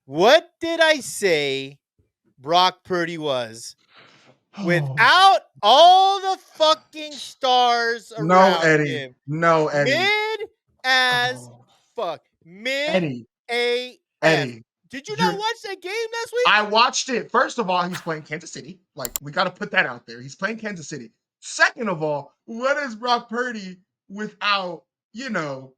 What did I say Brock Purdy was Oh, without all the fucking stars no, around Eddie. him? No, Eddie. Mid as Oh, fuck. Mid Eddie. AF. Eddie. Did you not You're watch that game last week? I watched it. First of all, he's playing Kansas City. Like, we got to put that out there. He's playing Kansas City. Second of all, what is Brock Purdy without, you know,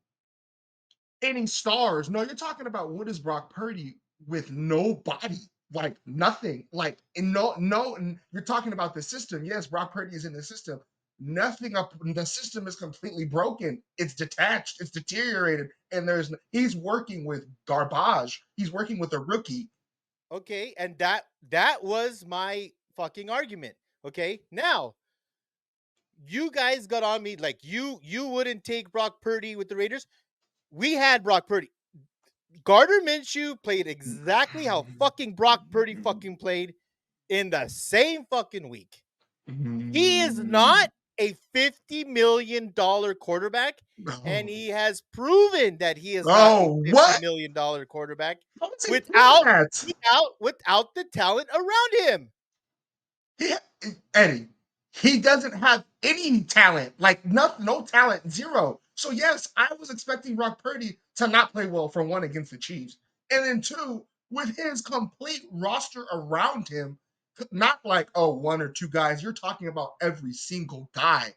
any stars? No, you're talking about what is Brock Purdy with nobody, like nothing, like and no. And you're talking about the system. Yes, Brock Purdy is in the system. Nothing up. The system is completely broken. It's detached. It's deteriorated, and he's working with garbage. He's working with a rookie. Okay, and that was my fucking argument. Okay, now you guys got on me like you wouldn't take Brock Purdy with the Raiders. We had Brock Purdy. Gardner Minshew played exactly how fucking Brock Purdy fucking played in the same fucking week. He is not a $50 million quarterback, and Oh, he has proven that he is not a oh, what? $50 million quarterback How is he doing without that? without the talent around him. He, Eddie, he doesn't have any talent, like no talent, zero. So yes, I was expecting Brock Purdy to not play well for one against the Chiefs, and then two with his complete roster around him, not like one or two guys. You're talking about every single guy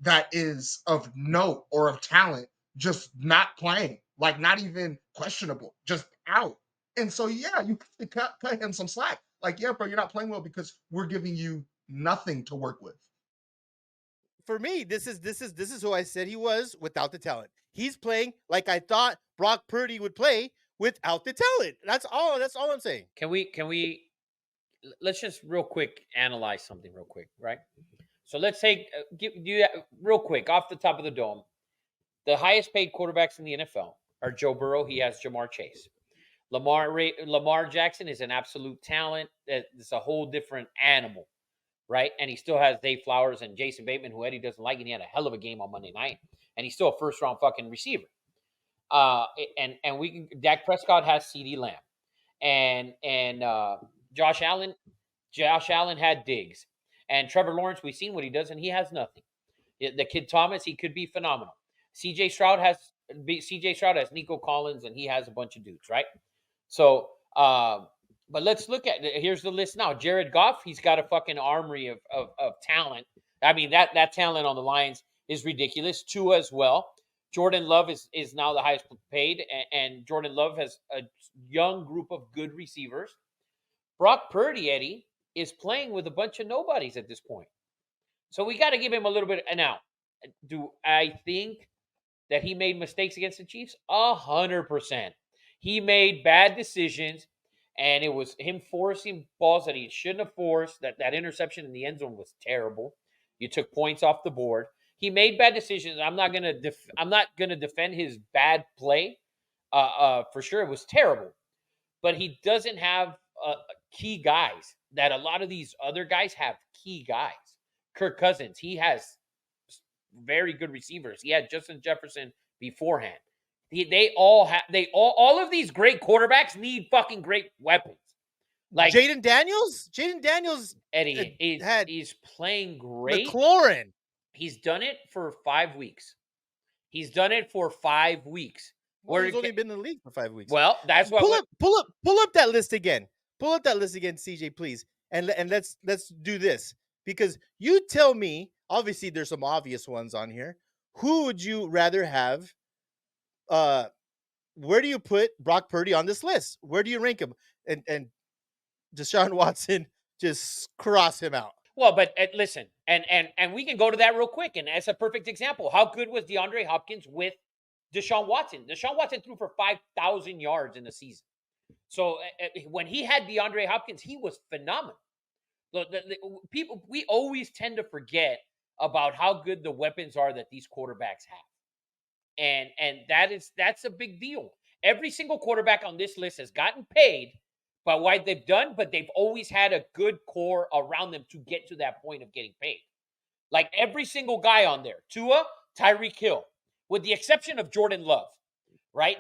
that is of note or of talent just not playing, like not even questionable, just out. And so yeah, you cut him some slack. Like, yeah, bro, you're not playing well because we're giving you nothing to work with. For me, this is who I said he was without the talent. He's playing like I thought Brock Purdy would play without the talent. That's all. That's all I'm saying. Can we let's just real quick analyze something real quick, right? So let's take do that real quick off the top of the dome. The highest paid quarterbacks in the NFL are Joe Burrow. He has Jamar Chase. Lamar Jackson is an absolute talent. It's a whole different animal, right? And he still has Dave Flowers and Jason Bateman, who Eddie doesn't like, and he had a hell of a game on Monday night. And he's still a first round fucking receiver. And we can. Dak Prescott has CeeDee Lamb, and Josh Allen. Josh Allen had Diggs, and Trevor Lawrence. We've seen what he does, and he has nothing. The kid Thomas, he could be phenomenal. CJ Stroud has Nico Collins, and he has a bunch of dudes, right? So, but let's look at here's the list now. Jared Goff, he's got a fucking armory of talent. I mean, that talent on the Lions is ridiculous. Tua as well. Jordan Love is now the highest paid, and Jordan Love has a young group of good receivers. Brock Purdy, Eddie, is playing with a bunch of nobodies at this point. So we got to give him a little bit. And now, do I think that he made mistakes against the Chiefs? 100%. He made bad decisions, and it was him forcing balls that he shouldn't have forced. That interception in the end zone was terrible. You took points off the board. He made bad decisions. I'm not gonna defend his bad play. For sure, it was terrible. But he doesn't have key guys that a lot of these other guys have. Key guys. Kirk Cousins, he has very good receivers. He had Justin Jefferson beforehand. All of these great quarterbacks need fucking great weapons. Like Jaden Daniels, Eddie, he's playing great. McLaurin. He's done it for 5 weeks. He's done it for 5 weeks. Well, he's only been in the league for 5 weeks. Well, that's what. Pull up that list again. Pull up that list again, CJ, please, and let's do this because you tell me. Obviously, there's some obvious ones on here. Who would you rather have? Where do you put Brock Purdy on this list? Where do you rank him? And Deshaun Watson, just cross him out. Well, but listen, and we can go to that real quick. And as a perfect example, how good was DeAndre Hopkins with Deshaun Watson? Deshaun Watson threw for 5,000 yards in the season. So when he had DeAndre Hopkins, he was phenomenal. People, we always tend to forget about how good the weapons are that these quarterbacks have. And that's a big deal. Every single quarterback on this list has gotten paid by what they've done, but they've always had a good core around them to get to that point of getting paid. Like every single guy on there, Tua, Tyreek Hill, with the exception of Jordan Love, right?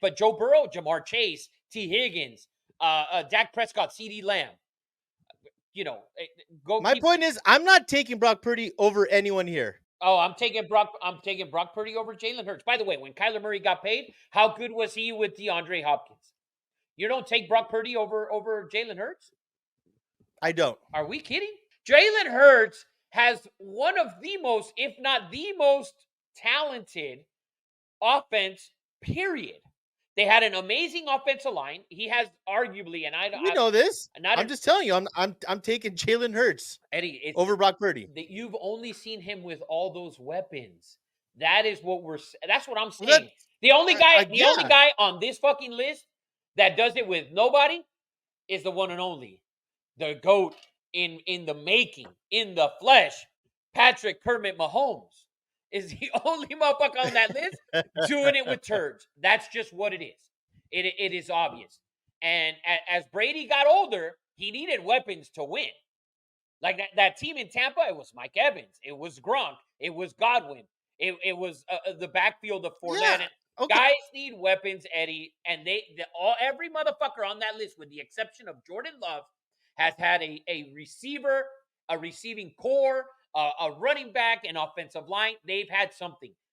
But Joe Burrow, Jamar Chase, T. Higgins, Dak Prescott, CeeDee Lamb. You know, go. My point is, I'm not taking Brock Purdy over anyone here. Oh, I'm taking Brock Purdy over Jalen Hurts. By the way, when Kyler Murray got paid, how good was he with DeAndre Hopkins? You don't take Brock Purdy over Jalen Hurts? I don't. Are we kidding? Jalen Hurts has one of the most, if not the most talented offense, period. They had an amazing offensive line. He has arguably, and We know this. not I'm just telling you, I'm taking Jalen Hurts Eddie, it's over Brock Purdy. that you've only seen him with all those weapons. That is what that's what I'm Well, saying. The only guy yeah. on this fucking list that does it with nobody is the one and only, the GOAT in the making, in the flesh, Patrick Kermit Mahomes is the only motherfucker on that list doing it with turds. That's just what it is. It is obvious. And as Brady got older, he needed weapons to win. Like that team in Tampa, it was Mike Evans, it was Gronk, it was Godwin, it was the backfield of Fournette. Yeah. And Okay. guys need weapons, Eddie, and every motherfucker on that list, with the exception of Jordan Love, has had a receiver, a receiving core, a running back, an offensive line. They've had something.